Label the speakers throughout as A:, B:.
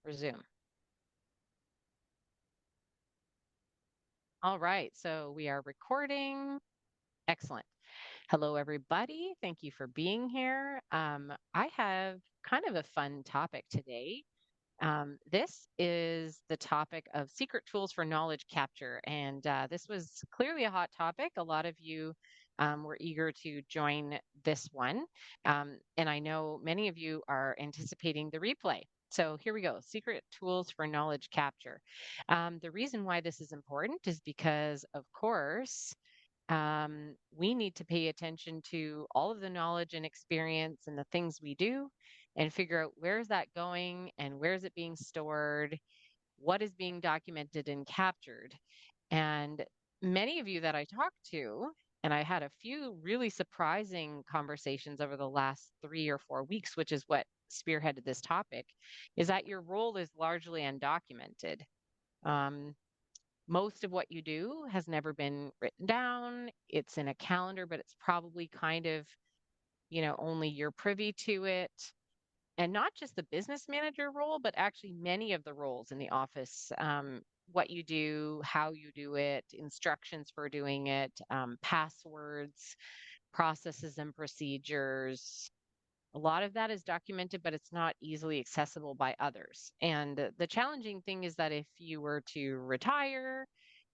A: Resume. All right, so we are recording. Excellent. Hello, everybody. Thank you for being here. I have kind of a fun topic today. This is the topic of secret tools for knowledge capture. And this was clearly a hot topic. A lot of you were eager to join this one. And I know many of you are anticipating the replay. So here we go, secret tools for knowledge capture. The reason why this is important is because, of course, we need to pay attention to all of the knowledge and experience and the things we do and figure out where is that going and where is it being stored, what is being documented and captured. And many of you that I talked to, and I had a few really surprising conversations over the last 3 or 4 weeks, which is what spearheaded this topic, is that your role is largely undocumented. Um, most of what you do has never been written down. It's in a calendar, but it's probably kind of, only you're privy to it. And not just the business manager role, but actually many of the roles in the office, what you do, how you do it, instructions for doing it, passwords, processes and procedures. A lot of that is documented, but it's not easily accessible by others. And the challenging thing is that if you were to retire,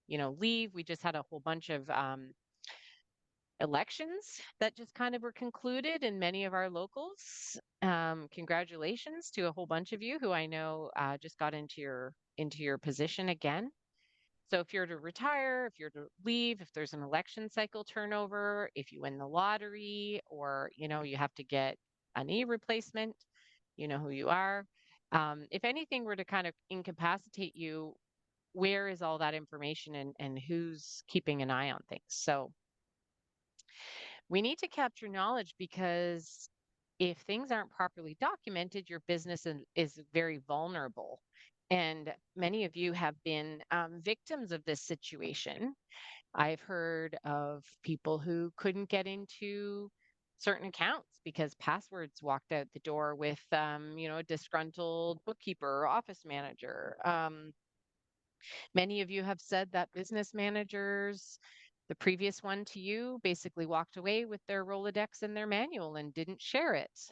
A: leave. We just had a whole bunch of elections that just kind of were concluded in many of our locals. Congratulations to a whole bunch of you who I know just got into your position again. So if you're to retire, if you're to leave, if there's an election cycle turnover, if you win the lottery, or you have to get a knee replacement, you know who you are. If anything were to kind of incapacitate you, where is all that information and who's keeping an eye on things? So we need to capture knowledge because if things aren't properly documented, your business is very vulnerable. And many of you have been victims of this situation. I've heard of people who couldn't get into certain accounts because passwords walked out the door with, a disgruntled bookkeeper or office manager. Many of you have said that business managers, the previous one to you, basically walked away with their Rolodex and their manual and didn't share it.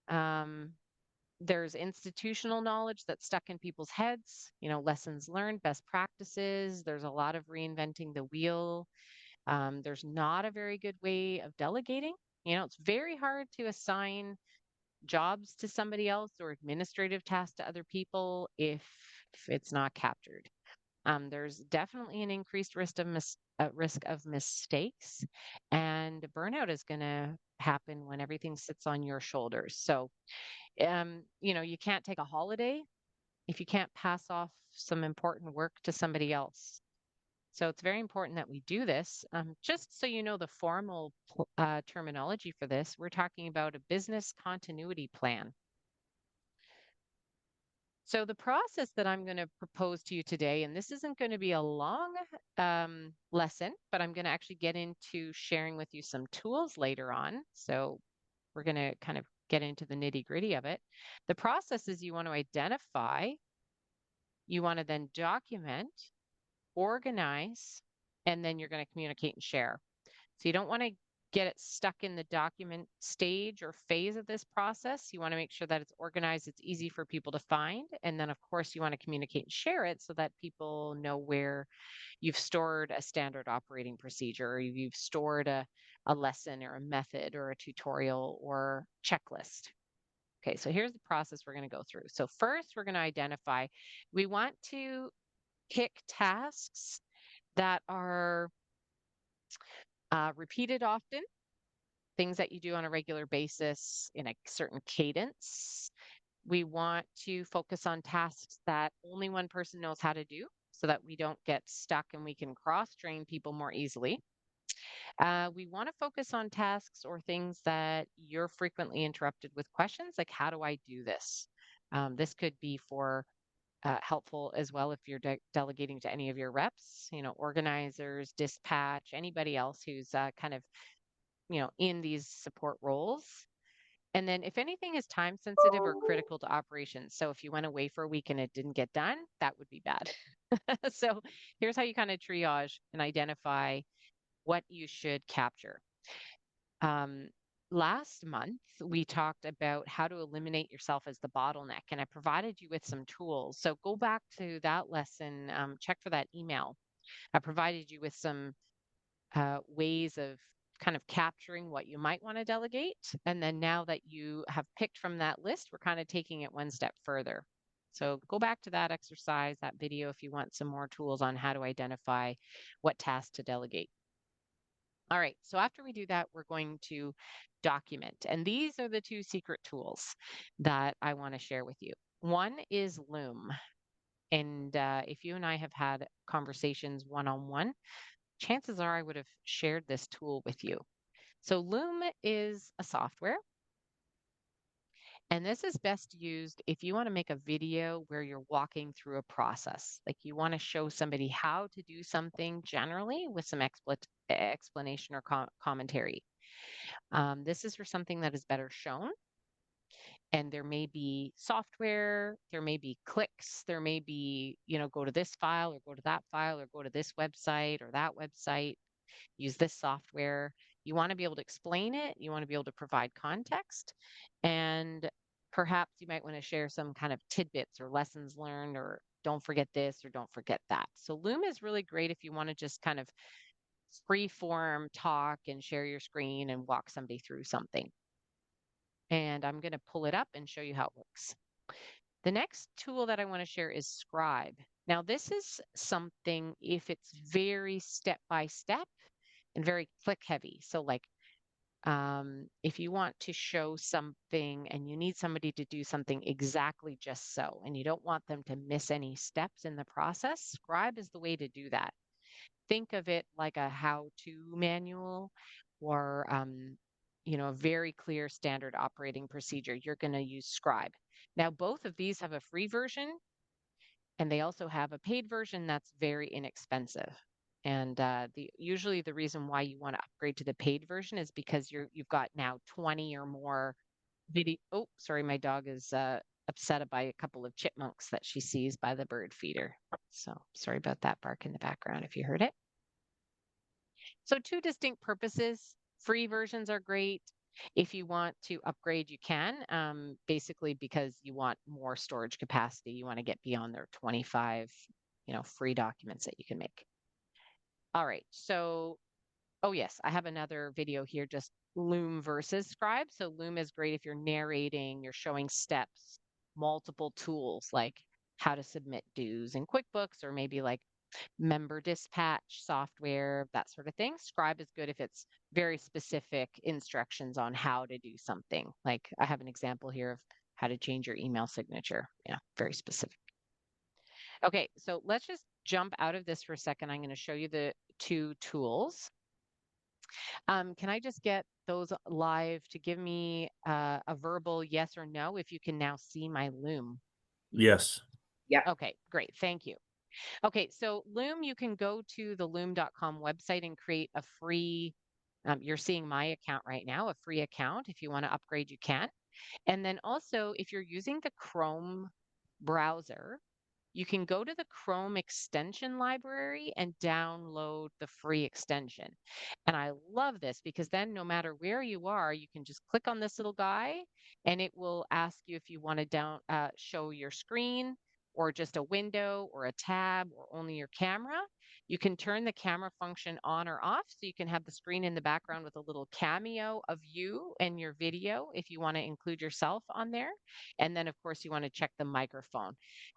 A: Um, there's institutional knowledge that's stuck in people's heads, lessons learned, best practices. There's a lot of reinventing the wheel. There's not a very good way of delegating. It's very hard to assign jobs to somebody else or administrative tasks to other people if it's not captured. There's definitely an increased risk of mistakes, and burnout is going to happen when everything sits on your shoulders. So, you can't take a holiday if you can't pass off some important work to somebody else. So it's very important that we do this. Just so you know the formal terminology for this, we're talking about a business continuity plan. So the process that I'm going to propose to you today, and this isn't going to be a long lesson, but I'm going to actually get into sharing with you some tools later on. So we're going to kind of get into the nitty gritty of it. The process is you want to identify, you want to then document, organize, and then you're going to communicate and share. So you don't want to get it stuck in the document stage or phase of this process. You want to make sure that it's organized, it's easy for people to find. And then, of course, you want to communicate and share it so that people know where you've stored a standard operating procedure, or you've stored a lesson or a method or a tutorial or checklist. Okay, so here's the process we're going to go through. So first, we're going to identify, we want to pick tasks that are repeated often, things that you do on a regular basis in a certain cadence. We want to focus on tasks that only one person knows how to do so that we don't get stuck and we can cross train people more easily. We want to focus on tasks or things that you're frequently interrupted with questions like, how do I do this? This could be for helpful as well if you're delegating to any of your reps, organizers, dispatch, anybody else who's kind of in these support roles. And then if anything is time sensitive or critical to operations, so if you went away for a week and it didn't get done, that would be bad. So here's how you kind of triage and identify what you should capture. Um, Last month, we talked about how to eliminate yourself as the bottleneck, and I provided you with some tools. So go back to that lesson, check for that email. I provided you with some ways of kind of capturing what you might want to delegate. And then now that you have picked from that list, we're kind of taking it one step further. So go back to that exercise, that video, if you want some more tools on how to identify what tasks to delegate. All right, so after we do that, we're going to document. And these are the two secret tools that I want to share with you. One is Loom. And if you and I have had conversations one on one, chances are I would have shared this tool with you. So Loom is a software, and this is best used if you want to make a video where you're walking through a process. Like you want to show somebody how to do something generally with some explanation or commentary. This is for something that is better shown. And there may be software, there may be clicks, there may be, go to this file or go to that file or go to this website or that website, use this software. You want to be able to explain it. You want to be able to provide context. And perhaps you might want to share some kind of tidbits or lessons learned or don't forget this or don't forget that. So Loom is really great if you want to just kind of free form talk and share your screen and walk somebody through something. And I'm going to pull it up and show you how it works. The next tool that I want to share is Scribe. Now, this is something if it's very step by step and very click heavy. So, like, if you want to show something and you need somebody to do something exactly just so, and you don't want them to miss any steps in the process, Scribe is the way to do that. Think of it like a how-to manual or a very clear standard operating procedure. You're going to use Scribe. Now, both of these have a free version and they also have a paid version that's very inexpensive. And usually the reason why you want to upgrade to the paid version is because you've got now 20 or more video. Oh, sorry, my dog is upset by a couple of chipmunks that she sees by the bird feeder. So sorry about that bark in the background if you heard it. So two distinct purposes. Free versions are great. If you want to upgrade, you can, basically because you want more storage capacity. You want to get beyond their 25, free documents that you can make. All right. So, oh yes, I have another video here, just Loom versus Scribe. So Loom is great if you're narrating, you're showing steps, multiple tools like how to submit dues in QuickBooks or maybe like member dispatch software, that sort of thing. Scribe is good if it's very specific instructions on how to do something. Like I have an example here of how to change your email signature. Yeah, very specific. Okay, so let's just jump out of this for a second. I'm going to show you the two tools. Can I just get those live to give me a verbal yes or no if you can now see my Loom?
B: Yes.
C: Yeah.
A: Okay, great. Thank you. Okay, so Loom, you can go to the loom.com website and create a free, you're seeing my account right now, a free account. If you want to upgrade, you can. And then also, if you're using the Chrome browser, you can go to the Chrome extension library and download the free extension. And I love this because then no matter where you are, you can just click on this little guy and it will ask you if you want to show your screen or just a window or a tab or only your camera. You can turn the camera function on or off so you can have the screen in the background with a little cameo of you and your video if you want to include yourself on there. And then, of course, you want to check the microphone.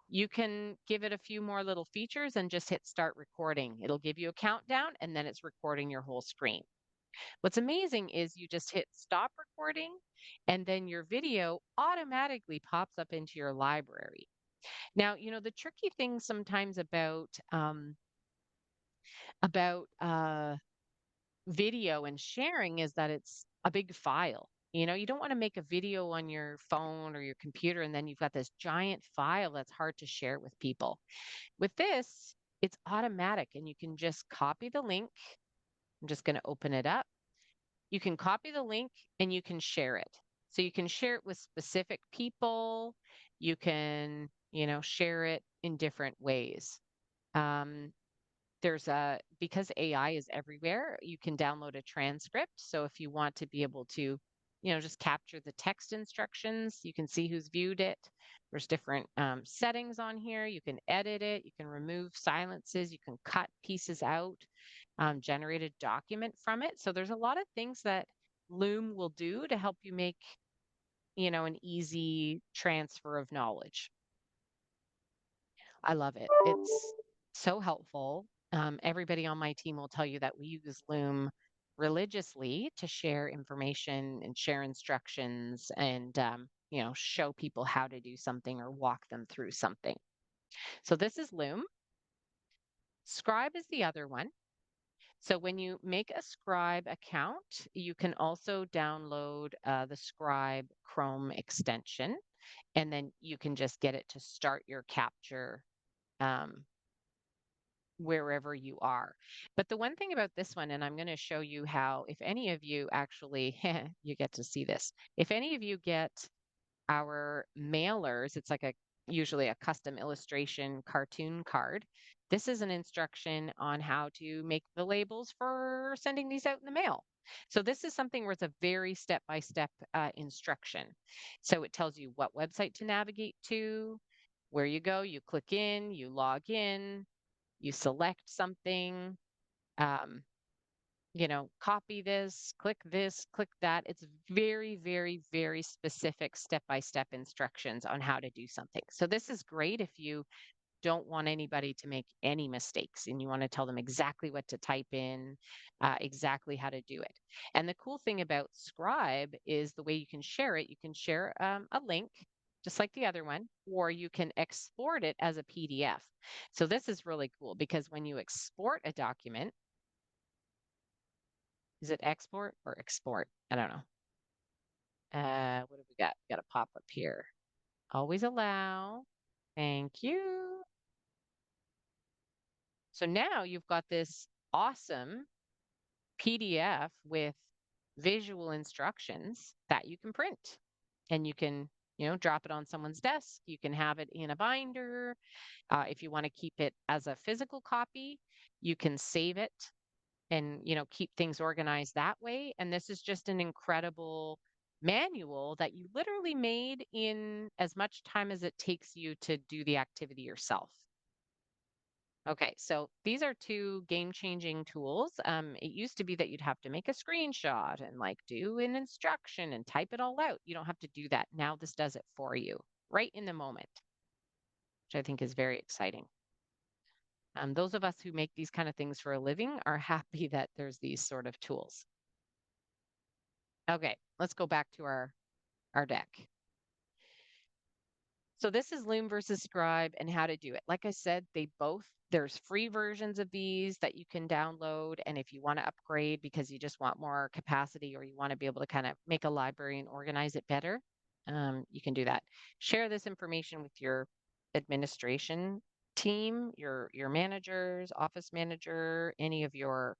A: You can give it a few more little features and just hit start recording. It'll give you a countdown and then it's recording your whole screen. What's amazing is you just hit stop recording and then your video automatically pops up into your library. Now, the tricky thing sometimes about video and sharing is that it's a big file. You don't want to make a video on your phone or your computer and then you've got this giant file that's hard to share with people. With this, it's automatic and you can just copy the link. I'm just going to open it up. You can copy the link and you can share it. So you can share it with specific people. You can, share it in different ways. Um, there's a because AI is everywhere, you can download a transcript. So if you want to be able to, just capture the text instructions, you can see who's viewed it. There's different settings on here. You can edit it. You can remove silences. You can cut pieces out, generate a document from it. So there's a lot of things that Loom will do to help you make, an easy transfer of knowledge. I love it. It's so helpful. Everybody on my team will tell you that we use Loom religiously to share information and share instructions and, show people how to do something or walk them through something. So this is Loom. Scribe is the other one. So when you make a Scribe account, you can also download the Scribe Chrome extension, and then you can just get it to start your capture um, wherever you are. But the one thing about this one, and I'm going to show you how, if any of you actually, you get to see this, if any of you get our mailers, it's like usually a custom illustration cartoon card. This is an instruction on how to make the labels for sending these out in the mail. So this is something where it's a very step-by-step instruction. So it tells you what website to navigate to, where you go, you click in, you log in, you select something, um, copy this, click that. It's very, very, very specific step-by-step instructions on how to do something. So this is great if you don't want anybody to make any mistakes and you want to tell them exactly what to type in, exactly how to do it. And the cool thing about Scribe is the way you can share it. You can share a link, just like the other one, or you can export it as a PDF. So this is really cool because when you export a document, is it export or export? I don't know. What have we got? We got a pop up here. Always allow. Thank you. So now you've got this awesome PDF with visual instructions that you can print and you can, drop it on someone's desk. You can have it in a binder. If you want to keep it as a physical copy, you can save it and, keep things organized that way. And this is just an incredible manual that you literally made in as much time as it takes you to do the activity yourself. Okay, so these are two game-changing tools. It used to be that you'd have to make a screenshot and like do an instruction and type it all out. You don't have to do that. Now this does it for you right in the moment, which I think is very exciting. Those of us who make these kind of things for a living are happy that there's these sort of tools. Okay, let's go back to our deck. So this is Loom versus Scribe and how to do it. Like I said, there's free versions of these that you can download. And if you want to upgrade because you just want more capacity or you want to be able to kind of make a library and organize it better, you can do that. Share this information with your administration team, your managers, office manager, any of your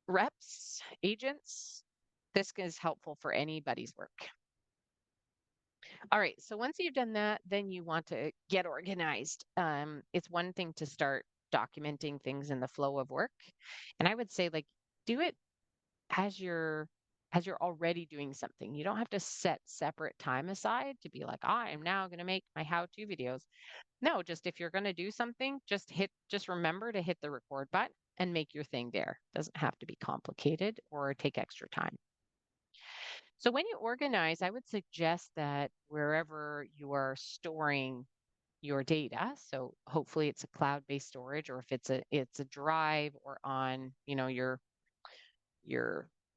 A: reps, agents. This is helpful for anybody's work. All right. So once you've done that, then you want to get organized. It's one thing to start documenting things in the flow of work. And I would say like do it as you're already doing something. You don't have to set separate time aside to be like, I am now going to make my how-to videos. No, just if you're going to do something, just remember to hit the record button and make your thing there. Doesn't have to be complicated or take extra time. So when you organize, I would suggest that wherever you are storing your data, so hopefully it's a cloud-based storage, or if it's a drive or on, your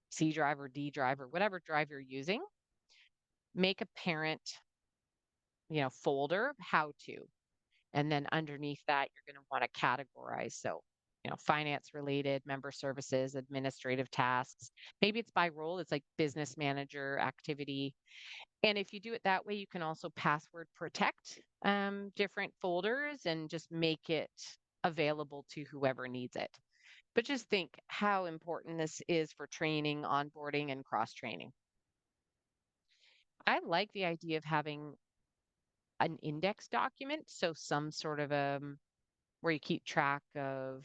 A: C drive or D drive or whatever drive you're using, make a parent, folder, how to. And then underneath that, you're going to want to categorize. So, finance related, member services, administrative tasks. Maybe it's by role, it's like business manager activity. And if you do it that way, you can also password protect different folders and just make it available to whoever needs it. But just think how important this is for training, onboarding, and cross training. I like the idea of having an index document, so some sort of where you keep track of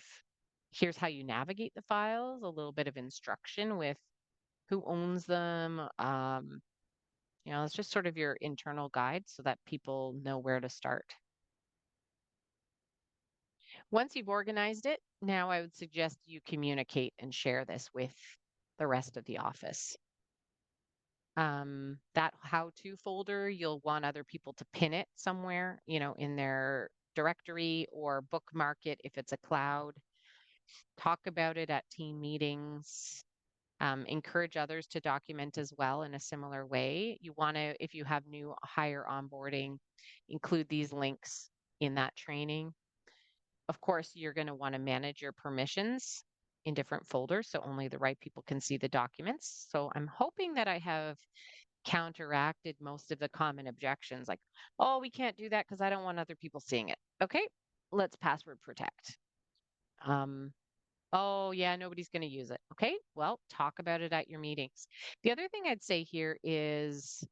A: here's how you navigate the files, a little bit of instruction with who owns them. It's just sort of your internal guide so that people know where to start. Once you've organized it, now I would suggest you communicate and share this with the rest of the office. That how-to folder, you'll want other people to pin it somewhere, in their directory or bookmark it if it's a cloud. Talk about it at team meetings. Encourage others to document as well in a similar way. You want to, if you have new hire onboarding, include these links in that training. Of course, you're going to want to manage your permissions in different folders so only the right people can see the documents. So I'm hoping that I have counteracted most of the common objections like, oh, we can't do that because I don't want other people seeing it. Okay, let's password protect. Oh, yeah, nobody's going to use it. Okay, well, talk about it at your meetings. The other thing I'd say here is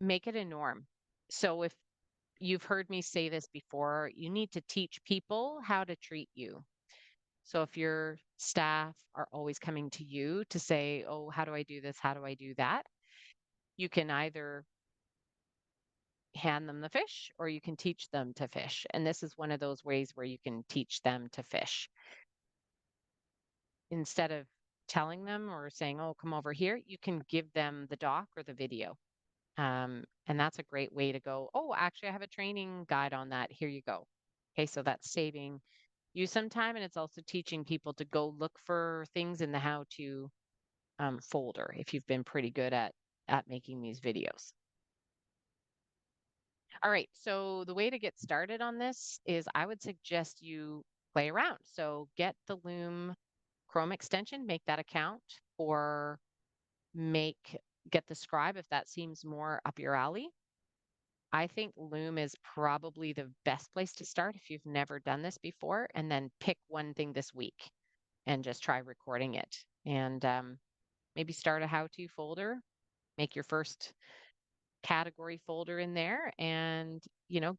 A: make it a norm. So if you've heard me say this before, you need to teach people how to treat you. So if your staff are always coming to you to say, oh, how do I do this? How do I do that? You can either hand them the fish or you can teach them to fish. And this is one of those ways where you can teach them to fish. Instead of telling them or saying, oh, come over here, you can give them the doc or the video. And that's a great way to go, oh, actually, I have a training guide on that. Here you go. Okay, so that's saving you some time. And it's also teaching people to go look for things in the how to folder if you've been pretty good at making these videos. All right, so the way to get started on this is I would suggest you play around. So get the Loom Chrome extension, make that account, or make get the Scribe if that seems more up your alley. I think Loom is probably the best place to start if you've never done this before, and then pick one thing this week and just try recording it. And maybe start a how-to folder, make your first category folder in there and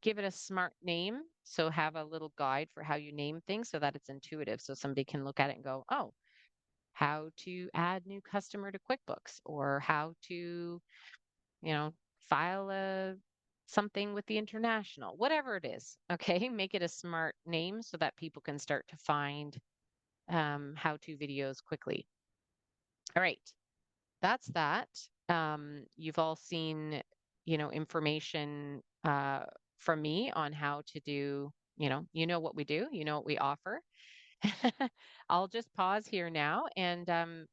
A: give it a smart name, so have a little guide for how you name things so that it's intuitive so somebody can look at it and go, oh, how to add new customer to QuickBooks, or how to file a something with the international, whatever it is. Okay, make it a smart name so that people can start to find how to videos quickly. All right, that's that. You've all seen, information from me on how to do, what we do, what we offer. I'll just pause here now and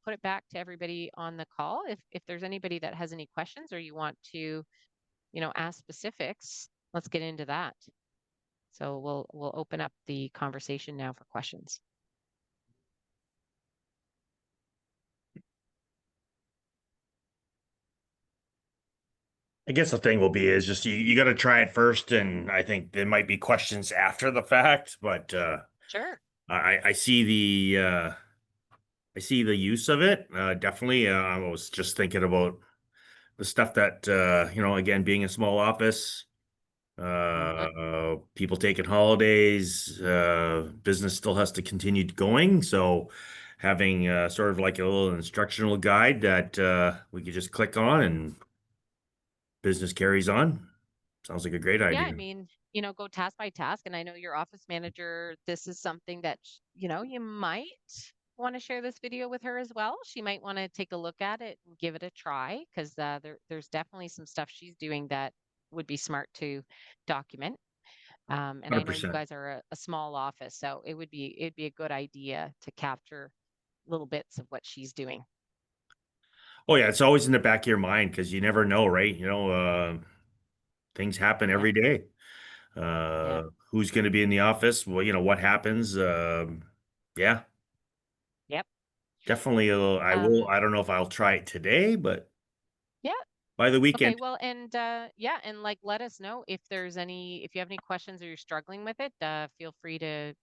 A: put it back to everybody on the call. If there's anybody that has any questions or you want to, ask specifics, let's get into that. So we'll open up the conversation now for questions.
B: I guess the thing will be is just you got to try it first, and I think there might be questions after the fact, but
A: Sure.
B: I see the use of it. Definitely. I was just thinking about the stuff that again, being a small office,
A: Hmm.
B: people taking holidays, business still has to continue going. So having sort of like a little instructional guide that we could just click on and business carries on. Sounds like a great
A: Yeah,
B: idea.
A: I mean, go task by task. And I know your office manager, this is something that, you might want to share this video with her as well. She might want to take a look at it and give it a try because there's definitely some stuff she's doing that would be smart to document. And I know you
B: 100%.
A: guys are a small office, so it'd be a good idea to capture little bits of what she's doing.
B: Oh yeah, it's always in the back of your mind because you never know, right? Things happen
A: Yep.
B: every day.
A: Yeah.
B: Who's going to be in the office? Well, what happens? Yeah,
A: Yep.
B: definitely. I will.
A: Um,
B: I don't know if I'll try it today, but
A: yeah.
B: by the
A: Okay,
B: weekend.
A: well, and yeah, and like let us know if you have any questions or you're struggling with it, feel free to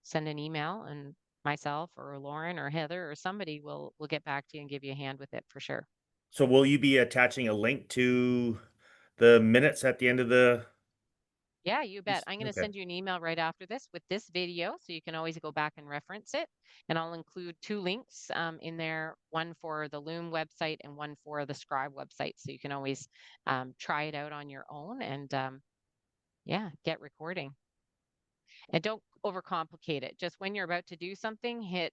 A: send an email and myself or Lauren or Heather or somebody will get back to you and give you a hand with it for sure.
B: So will you be attaching a link to the minutes at the end of the
A: Yeah, you bet. I'm going to
B: Okay.
A: send you an email right after this with this video, so you can always go back and reference it. And I'll include two links in there, one for the Loom website and one for the Scribe website. So you can always try it out on your own and yeah, get recording. And don't overcomplicate it. Just when you're about to do something, hit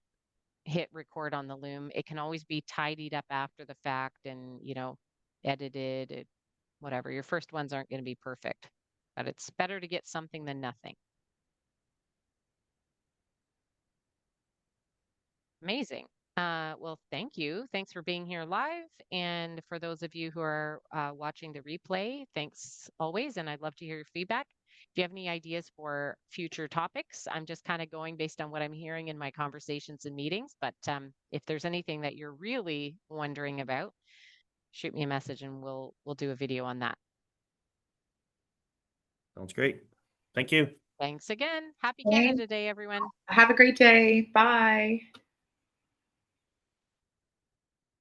A: record on the Loom. It can always be tidied up after the fact and, edited, whatever. Your first ones aren't going to be perfect, but it's better to get something than nothing. Amazing. Well, thank you. Thanks for being here live. And for those of you who are watching the replay, thanks always. And I'd love to hear your feedback. If you have any ideas for future topics, I'm just kind of going based on what I'm hearing in my conversations and meetings. But if there's anything that you're really wondering about, shoot me a message and we'll do a video on that.
B: Sounds great. Thank you.
A: Thanks again. Happy
C: Thanks.
A: Canada Day, everyone.
C: Have a great day. Bye.